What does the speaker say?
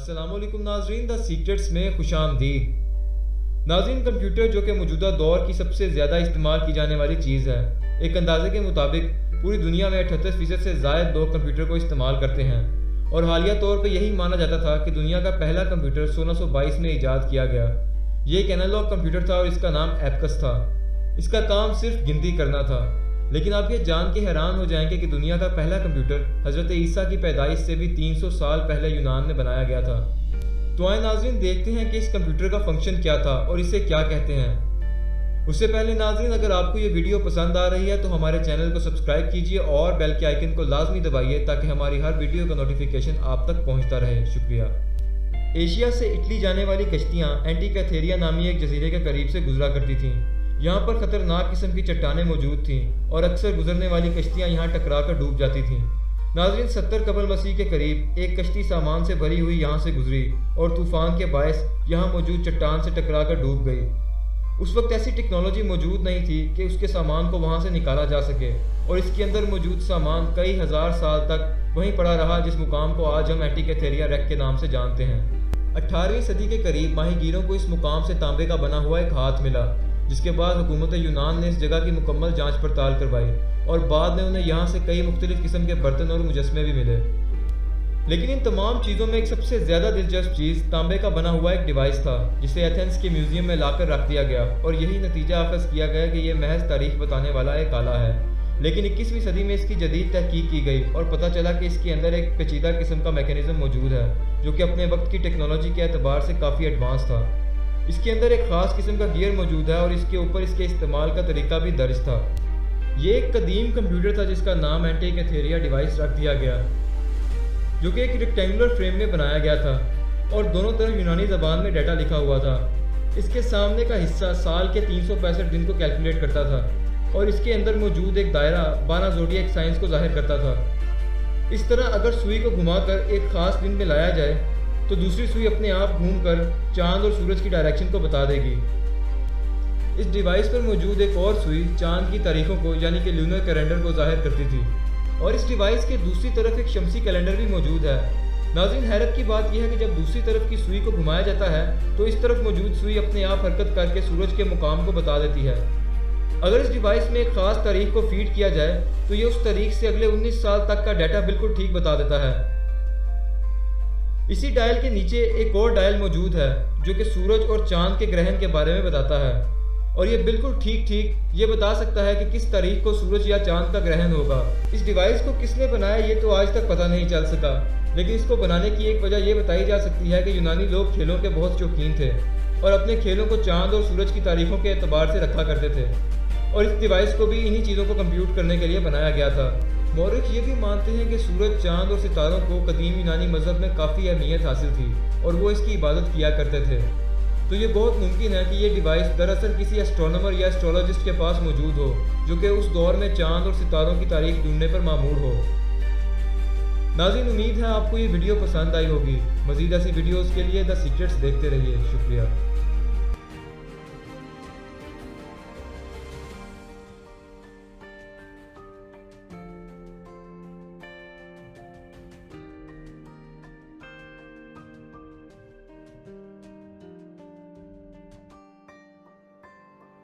अस्सलामुअलैकुम नाजरीन, the secrets में खुशामदीद। नाजरीन, कंप्यूटर जो कि मौजूदा दौर की सबसे ज़्यादा इस्तेमाल की जाने वाली चीज़ है। एक अंदाजे के मुताबिक पूरी दुनिया में 78% से ज़ायद लोग कंप्यूटर को इस्तेमाल करते हैं और हालिया तौर पर यही माना जाता था कि दुनिया का पहला कंप्यूटर 1622 में ईजाद किया गया। ये एक एनालॉग कंप्यूटर था और इसका नाम एबकस था। इसका काम सिर्फ गिनती करना था। लेकिन आप ये जान के हैरान हो जाएंगे कि दुनिया का पहला कंप्यूटर हज़रत ईसा की पैदाइश से भी 300 साल पहले यूनान में बनाया गया था। तो आए नाजरीन, देखते हैं कि इस कंप्यूटर का फंक्शन क्या था और इसे क्या कहते हैं। उससे पहले नाजरीन, अगर आपको ये वीडियो पसंद आ रही है तो हमारे चैनल को सब्सक्राइब कीजिए और बेल के आइकन को लाजमी दबाइए ताकि हमारी हर वीडियो का नोटिफिकेशन आप तक पहुँचता रहे। शुक्रिया। एशिया से इटली जाने वाली कश्तियाँ एंटीकैथेरिया नामी एक जजीरे के करीब से गुजरा करती थीं। यहाँ पर खतरनाक किस्म की चट्टानें मौजूद थीं और अक्सर गुजरने वाली कश्तियाँ यहाँ टकरा कर डूब जाती थीं। नाज़रीन, 70 कबल मसीह के करीब एक कश्ती सामान से भरी हुई यहाँ से गुजरी और तूफान के बायस यहाँ मौजूद चट्टान से टकरा कर डूब गई। उस वक्त ऐसी टेक्नोलॉजी मौजूद नहीं थी कि उसके सामान को वहाँ से निकाला जा सके और इसके अंदर मौजूद सामान कई हज़ार साल तक वहीं पड़ा रहा, जिस मुकाम को आज हम एंटीकैथेरिया रेक के नाम से जानते हैं। 18वीं सदी के करीब माहीगीरों को इस मुकाम से तांबे का बना हुआ एक हाथ मिला, जिसके बाद हुकूमत यूनान ने इस जगह की मुकम्मल जांच पड़ताल करवाई और बाद में उन्हें यहाँ से कई मुख्तलिफ किस्म के बर्तन और मुजस्मे भी मिले। लेकिन इन तमाम चीज़ों में एक सबसे ज़्यादा दिलचस्प चीज़ तांबे का बना हुआ एक डिवाइस था, जिसे एथेंस के म्यूज़ियम में लाकर रख दिया गया और यही नतीजा अखज़ किया गया कि यह महज तारीख बताने वाला एक आला है। लेकिन 21वीं सदी में इसकी जदीद तहकीक की गई और पता चला कि इसके अंदर एक पेचीदा किस्म का मैकेनिज़्म मौजूद है जो कि अपने वक्त की टेक्नोलॉजी के एतबार से काफ़ी एडवांस था। इसके अंदर एक ख़ास किस्म का गियर मौजूद है और इसके ऊपर इसके इस्तेमाल का तरीका भी दर्ज था। ये एक कदीम कंप्यूटर था जिसका नाम एंटीकैथेरिया डिवाइस रख दिया गया, जो कि एक रेक्टेंगुलर फ्रेम में बनाया गया था और दोनों तरफ यूनानी ज़बान में डाटा लिखा हुआ था। इसके सामने का हिस्सा साल के 365 दिन को कैलकुलेट करता था और इसके अंदर मौजूद एक दायरा 12 ज़ोडिएक साइंस को जाहिर करता था। इस तरह अगर सुई को घुमाकर एक ख़ास दिन में लाया जाए तो दूसरी सुई अपने आप घूमकर चांद और सूरज की डायरेक्शन को बता देगी। इस डिवाइस पर मौजूद एक और सुई चांद की तारीखों को यानी कि लूनर कैलेंडर को जाहिर करती थी और इस डिवाइस के दूसरी तरफ एक शमसी कैलेंडर भी मौजूद है। नाज़रीन, हैरत की बात यह है कि जब दूसरी तरफ की सुई को घुमाया जाता है तो इस तरफ मौजूद सुई अपने आप हरकत करके सूरज के मुकाम को बता देती है। अगर इस डिवाइस में एक ख़ास तारीख को फीड किया जाए तो ये उस तारीख से अगले 19 साल तक का डाटा बिल्कुल ठीक बता देता है। इसी डायल के नीचे एक और डायल मौजूद है जो कि सूरज और चांद के ग्रहण के बारे में बताता है और ये बिल्कुल ठीक ये बता सकता है कि किस तारीख को सूरज या चांद का ग्रहण होगा। इस डिवाइस को किसने बनाया ये तो आज तक पता नहीं चल सका, लेकिन इसको बनाने की एक वजह यह बताई जा सकती है कि यूनानी लोग खेलों के बहुत शौकीन थे और अपने खेलों को चांद और सूरज की तारीखों के एतबार से रखा करते थे और इस डिवाइस को भी इन्हीं चीज़ों को कंप्यूट करने के लिए बनाया गया था। मौरख ये भी मानते हैं कि सूरज, चांद और सितारों को कदीम यूनानी मज़हब में काफ़ी अहमियत हासिल थी और वो इसकी इबादत किया करते थे। तो ये बहुत मुमकिन है कि ये डिवाइस दरअसल किसी एस्ट्रोनॉमर या एस्ट्रोलॉजिस्ट के पास मौजूद हो जो कि उस दौर में चांद और सितारों की तारीख ढूंढने पर मामूर हो। नाज़रीन, उम्मीद है आपको ये वीडियो पसंद आई होगी। मज़ीद ऐसी वीडियोज़ के लिए द सीक्रेट्स देखते रहिए। शुक्रिया।